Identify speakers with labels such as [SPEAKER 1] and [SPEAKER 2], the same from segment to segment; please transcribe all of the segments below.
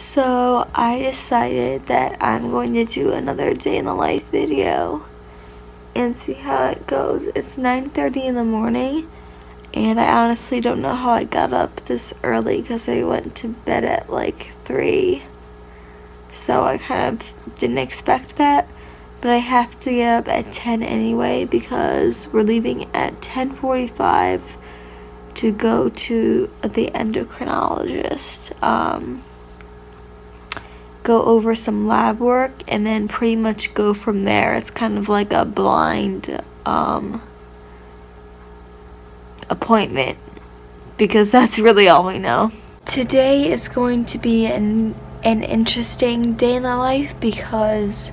[SPEAKER 1] So I decided that I'm going to do another day in the life video and see how it goes. It's 9:30 in the morning and I honestly don't know how I got up this early because I went to bed at like 3. So I kind of didn't expect that, but I have to get up at 10 anyway because we're leaving at 10:45 to go to the endocrinologist. Go over some lab work and then pretty much go from there. It's kind of like a blind appointment because that's really all we know. Today is going to be an interesting day in the life because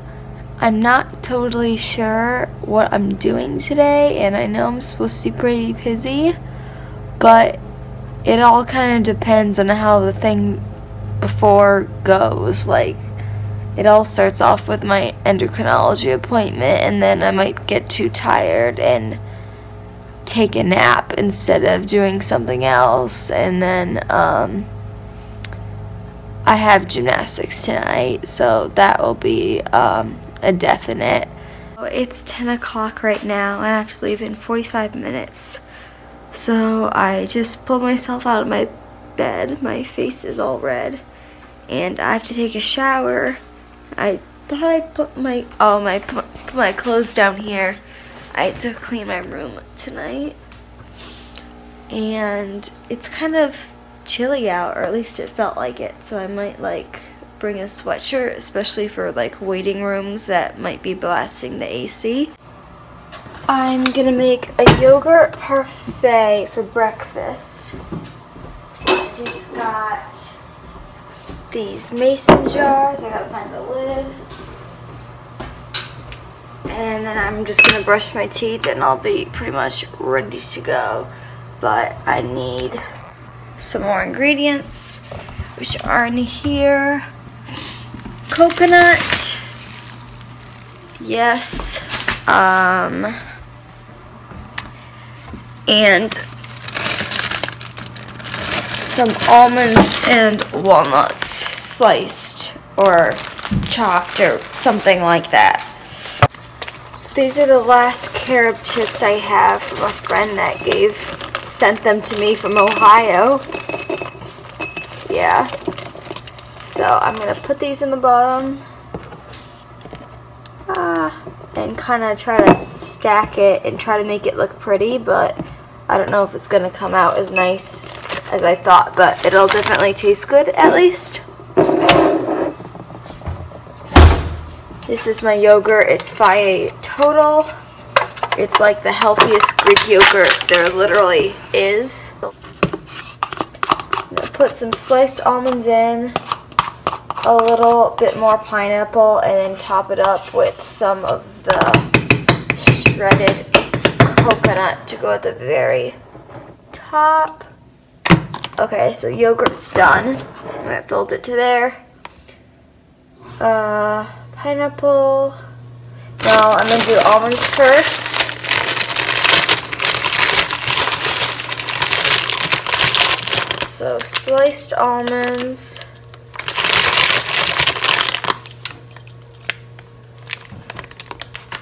[SPEAKER 1] I'm not totally sure what I'm doing today, and I know I'm supposed to be pretty busy, but it all kind of depends on how the thing before goes. Like, it all starts off with my endocrinology appointment, and then I might get too tired and take a nap instead of doing something else, and then I have gymnastics tonight, so that will be a definite. It's 10 o'clock right now and I have to leave in 45 minutes. So I just pulled myself out of my bed. My face is all red and I have to take a shower. I thought I put my put my clothes down here. I had to clean my room tonight. And it's kind of chilly out, or at least it felt like it, so I might like bring a sweatshirt, especially for like waiting rooms that might be blasting the AC. I'm gonna make a yogurt parfait for breakfast. I just got these mason jars. I gotta find the lid. And then I'm just gonna brush my teeth and I'll be pretty much ready to go. But I need some more ingredients, which are in here. Coconut, yes, and some almonds and walnuts, sliced or chopped or something like that. So these are the last carob chips I have from a friend that sent them to me from Ohio. Yeah. So I'm gonna put these in the bottom and kind of try to stack it and try to make it look pretty, but I don't know if it's gonna come out as nice as I thought, but it'll definitely taste good at least. This is my yogurt. It's Faye Total. It's like the healthiest Greek yogurt there literally is. I'm gonna put some sliced almonds in, a little bit more pineapple, and then top it up with some of the shredded coconut to go at the very top. Okay, so yogurt's done. I filled it to there. Pineapple. No, I'm gonna do almonds first. So sliced almonds.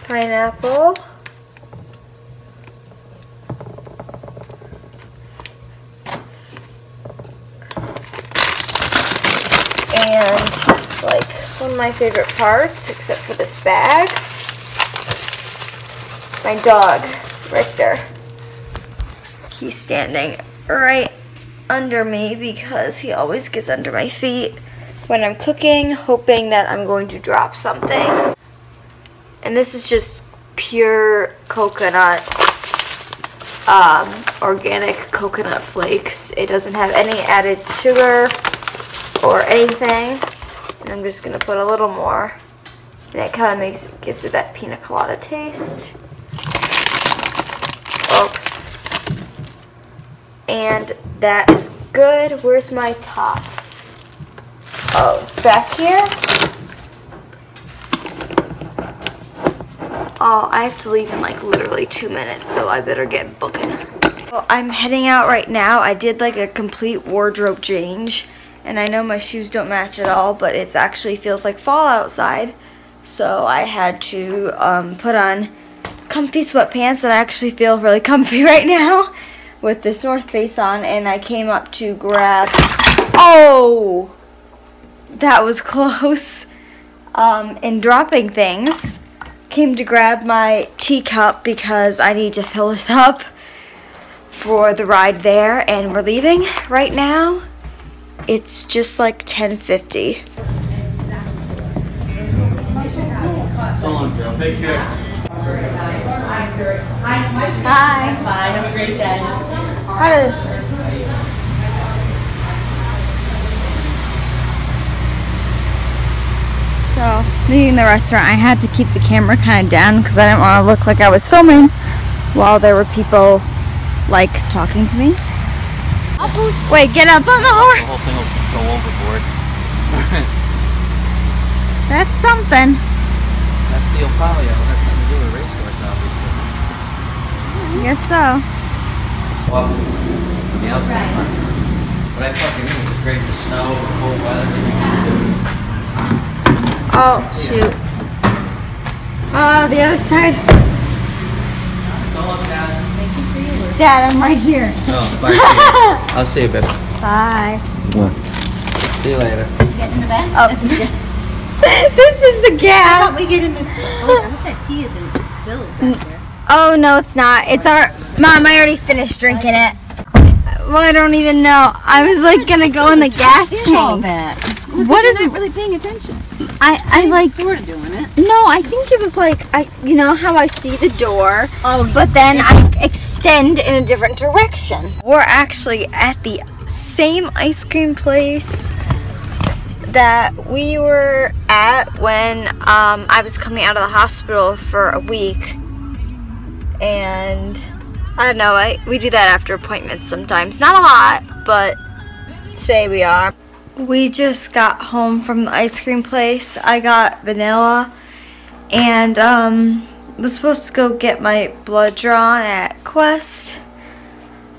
[SPEAKER 1] Pineapple. And like one of my favorite parts, except for this bag, my dog, Richter. He's standing right under me because he always gets under my feet when I'm cooking, hoping that I'm going to drop something. And this is just pure coconut, organic coconut flakes. It doesn't have any added sugar or anything. And I'm just gonna put a little more, and it kind of gives it that pina colada taste. Oops. And that is good. Where's my top? Oh, it's back here. Oh, I have to leave in like literally 2 minutes, so I better get booking. Well, I'm heading out right now. I did like a complete wardrobe change, and I know my shoes don't match at all, but it actually feels like fall outside. So I had to put on comfy sweatpants, and I actually feel really comfy right now with this North Face on, and I came up to grab, oh, that was close, in dropping things. Came to grab my teacup because I need to fill this up for the ride there, and we're leaving right now. It's just like 10:50.
[SPEAKER 2] So long, Joe. Take care.
[SPEAKER 1] Hi.
[SPEAKER 3] Bye. Have a great day.
[SPEAKER 1] So, leaving the restaurant, I had to keep the camera kind of down because I didn't want to look like I was filming while there were people, like, talking to me. Wait, get up on the horse!
[SPEAKER 2] The whole thing will go overboard.
[SPEAKER 1] That's something.
[SPEAKER 2] That's the Opalio. It has nothing to do with a racecourse, obviously.
[SPEAKER 1] I guess so.
[SPEAKER 2] Well, on the outside part. But I fucking knew it was great for snow, cold weather, everything.
[SPEAKER 1] Oh, shoot. Oh, the other side.
[SPEAKER 2] Don't look past.
[SPEAKER 1] Dad, I'm right here.
[SPEAKER 2] Oh, bye. I'll see you, babe.
[SPEAKER 1] Bye.
[SPEAKER 2] See you later.
[SPEAKER 3] Get in the back?
[SPEAKER 1] Oh. This is the gas.
[SPEAKER 3] How about we get in the... Oh, I hope that tea isn't spilled back there.
[SPEAKER 1] Oh, no, it's not. It's our... Mom, I already finished drinking it. Well, I don't even know. I was, like, gonna go in the gas
[SPEAKER 3] All
[SPEAKER 1] tank.
[SPEAKER 3] that.
[SPEAKER 1] What is
[SPEAKER 3] You're
[SPEAKER 1] it?
[SPEAKER 3] not really paying attention.
[SPEAKER 1] I like...
[SPEAKER 3] Sort of doing it.
[SPEAKER 1] No, I think it was like, you know how I see the door,
[SPEAKER 3] Oh,
[SPEAKER 1] but then I extend in a different direction. We're actually at the same ice cream place that we were at when I was coming out of the hospital for a week. And I don't know, we do that after appointments sometimes. Not a lot, but today we are. We just got home from the ice cream place. I got vanilla, and was supposed to go get my blood drawn at Quest,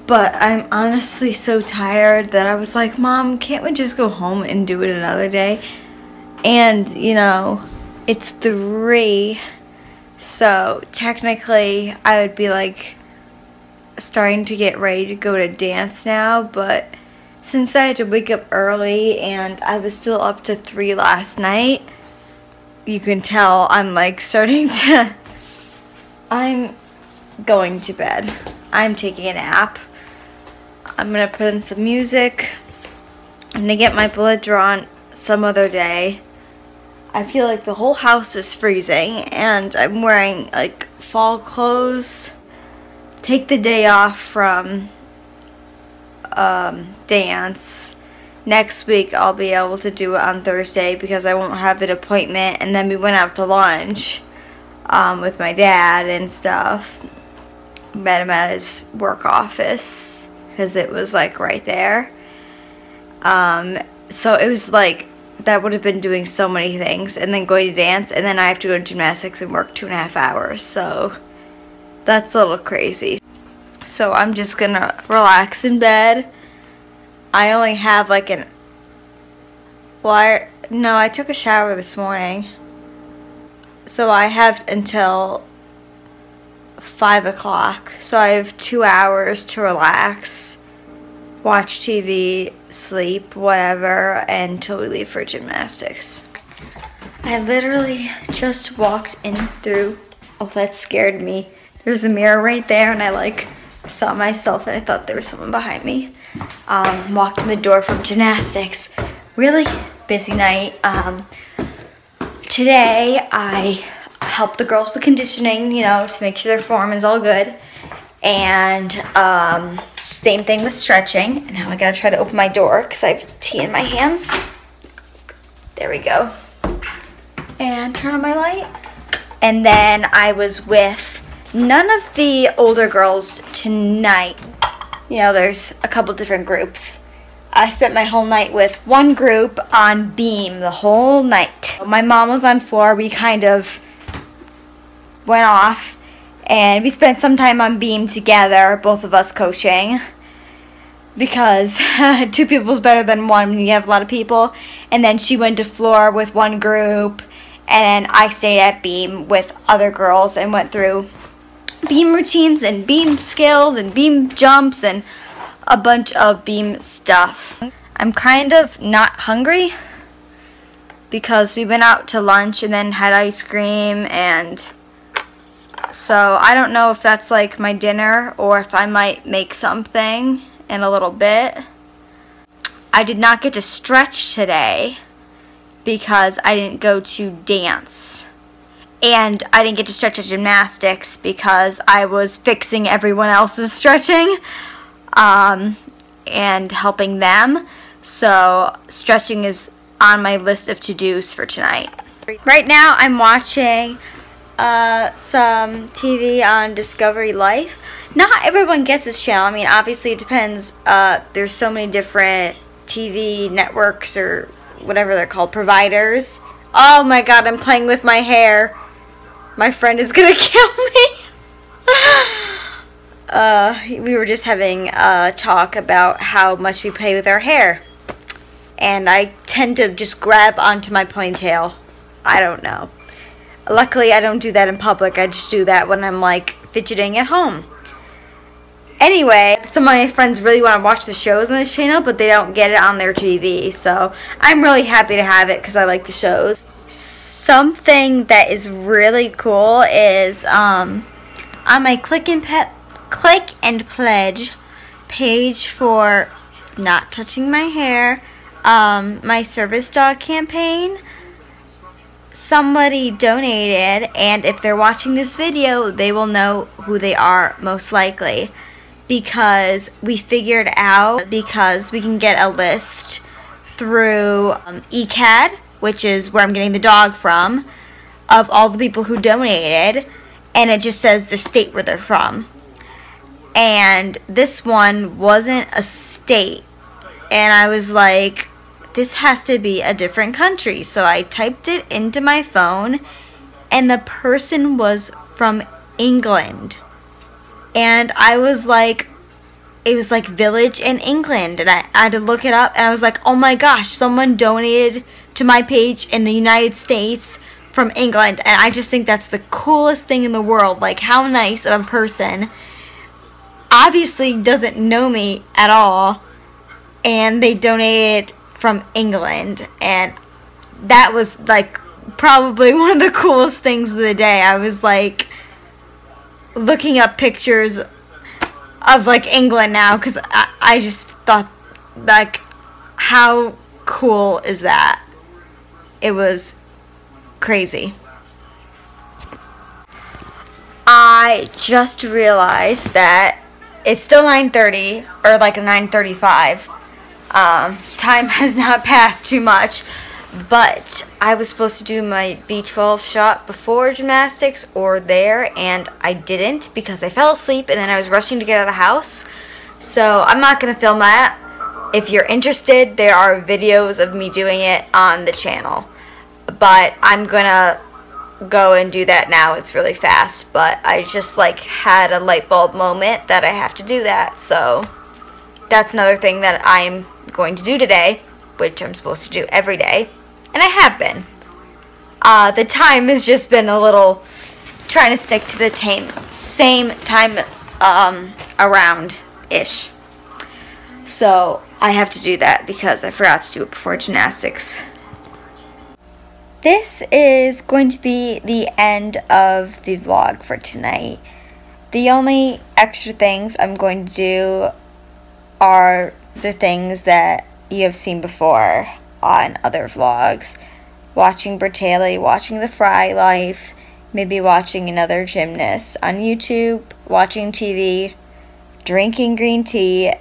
[SPEAKER 1] but I'm honestly so tired that I was like, Mom, can't we just go home and do it another day? And, you know, it's 3, so technically I would be like starting to get ready to go to dance now, but since I had to wake up early and I was still up to 3 last night, you can tell I'm like starting to, I'm going to bed. I'm taking a nap. I'm gonna put in some music. I'm gonna get my blood drawn some other day. I feel like the whole house is freezing and I'm wearing like fall clothes. Take the day off from dance. Next week I'll be able to do it on Thursday because I won't have an appointment, and then we went out to lunch with my dad and stuff. Met him at his work office because it was like right there. So it was like that would have been doing so many things, and then going to dance, and then I have to go to gymnastics and work 2.5 hours, so that's a little crazy. So I'm just gonna relax in bed. I only have like no, I took a shower this morning. So I have until 5 o'clock. So I have 2 hours to relax, watch TV, sleep, whatever, until we leave for gymnastics. I literally just walked in through, oh, that scared me. There's a mirror right there, and I like saw myself and I thought there was someone behind me. Walked in the door from gymnastics. Really busy night. Today I helped the girls with conditioning, you know, to make sure their form is all good. And same thing with stretching. And now I gotta try to open my door because I have tea in my hands. There we go. And turn on my light. And then I was with none of the older girls tonight. You know, there's a couple different groups. I spent my whole night with one group on beam the whole night. My mom was on floor. We kind of went off and we spent some time on beam together, both of us coaching. because 2 people is better than 1 when you have a lot of people. And then she went to floor with one group, and I stayed at beam with other girls and went through beam routines and beam skills and beam jumps and a bunch of beam stuff. I'm kind of not hungry because we went out to lunch and then had ice cream, and so I don't know if that's like my dinner or if I might make something in a little bit. I did not get to stretch today because I didn't go to dance. And I didn't get to stretch at gymnastics because I was fixing everyone else's stretching and helping them. So stretching is on my list of to-dos for tonight. Right now I'm watching some TV on Discovery Life. Not everyone gets this channel. I mean, obviously it depends. There's so many different TV networks or whatever they're called, providers. Oh my god, I'm playing with my hair. My friend is gonna kill me. We were just having a talk about how much we play with our hair. And I tend to just grab onto my ponytail. I don't know. Luckily, I don't do that in public. I just do that when I'm like fidgeting at home. Anyway, some of my friends really want to watch the shows on this channel, but they don't get it on their TV. So I'm really happy to have it because I like the shows. Something that is really cool is on my Click and Pledge page for not touching my hair, my service dog campaign, somebody donated, and if they're watching this video, they will know who they are most likely, because we figured out, because we can get a list through ECAD, which is where I'm getting the dog from, of all the people who donated, and it just says the state where they're from. And this one wasn't a state, and I was like, this has to be a different country. So I typed it into my phone, and the person was from England. And I was like, it was like village in England, and I had to look it up, and I was like, oh my gosh, someone donated to my page in the United States from England. And I just think that's the coolest thing in the world. Like, how nice of a person obviously doesn't know me at all, and they donated from England. And that was like probably one of the coolest things of the day. I was like looking up pictures of like England now, because I just thought, like, how cool is that? It was crazy. I just realized that it's still 9:30, or like 9:35. Time has not passed too much, but I was supposed to do my B12 shot before gymnastics or there, and I didn't because I fell asleep and then I was rushing to get out of the house. So I'm not going to film that. If you're interested, there are videos of me doing it on the channel, but I'm going to go and do that now. It's really fast, but I just like had a light bulb moment that I have to do that. So that's another thing that I'm going to do today, which I'm supposed to do every day, and I have been. The time has just been a little trying to stick to the same time around-ish. So I have to do that because I forgot to do it before gymnastics. This is going to be the end of the vlog for tonight. The only extra things I'm going to do are the things that you have seen before on other vlogs. Watching Bertalli, watching the Fry Life, maybe watching another gymnast on YouTube, watching TV, drinking green tea,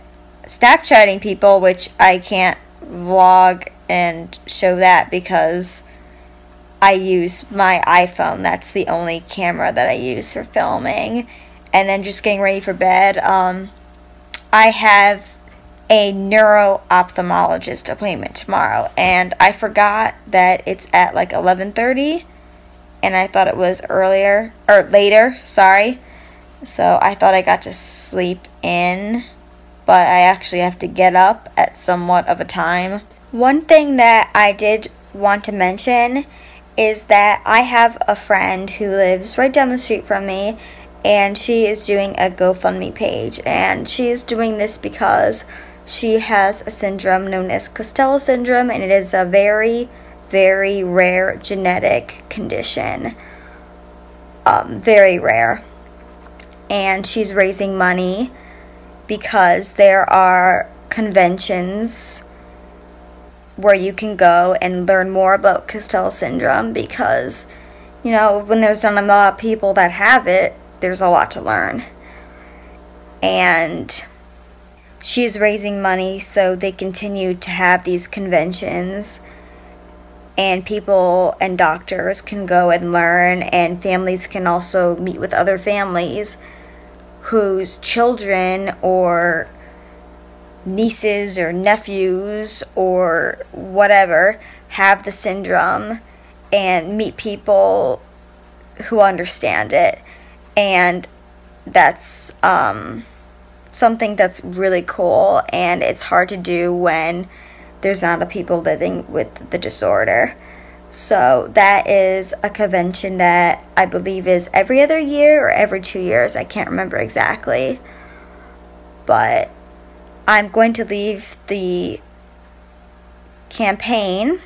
[SPEAKER 1] Snapchatting people, which I can't vlog and show that because I use my iPhone. That's the only camera that I use for filming. And then just getting ready for bed. I have a neuro-ophthalmologist appointment tomorrow, and I forgot that it's at like 11:30, and I thought it was earlier, or later, sorry. So I thought I got to sleep in but I actually have to get up at somewhat of a time. One thing that I did want to mention is that I have a friend who lives right down the street from me, and she is doing a GoFundMe page, and she is doing this because she has a syndrome known as Costello Syndrome, and it is a very, very rare genetic condition. Very rare. And she's raising money because there are conventions where you can go and learn more about Costello Syndrome, because, you know, when there's not a lot of people that have it, there's a lot to learn. And she's raising money so they continue to have these conventions, and people and doctors can go and learn, and families can also meet with other families whose children or nieces or nephews or whatever have the syndrome, and meet people who understand it. And that's something that's really cool, and it's hard to do when there's not a people living with the disorder. So that is a convention that I believe is every other year or every 2 years. I can't remember exactly. But I'm going to leave the campaign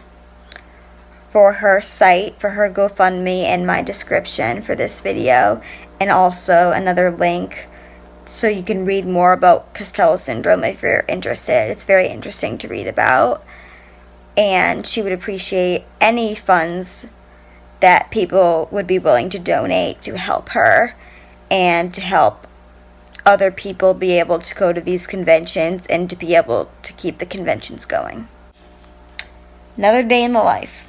[SPEAKER 1] for her site, for her GoFundMe, in my description for this video, and also another link so you can read more about Costello Syndrome if you're interested. It's very interesting to read about, and she would appreciate any funds that people would be willing to donate to help her and to help other people be able to go to these conventions and to be able to keep the conventions going. Another day in the life.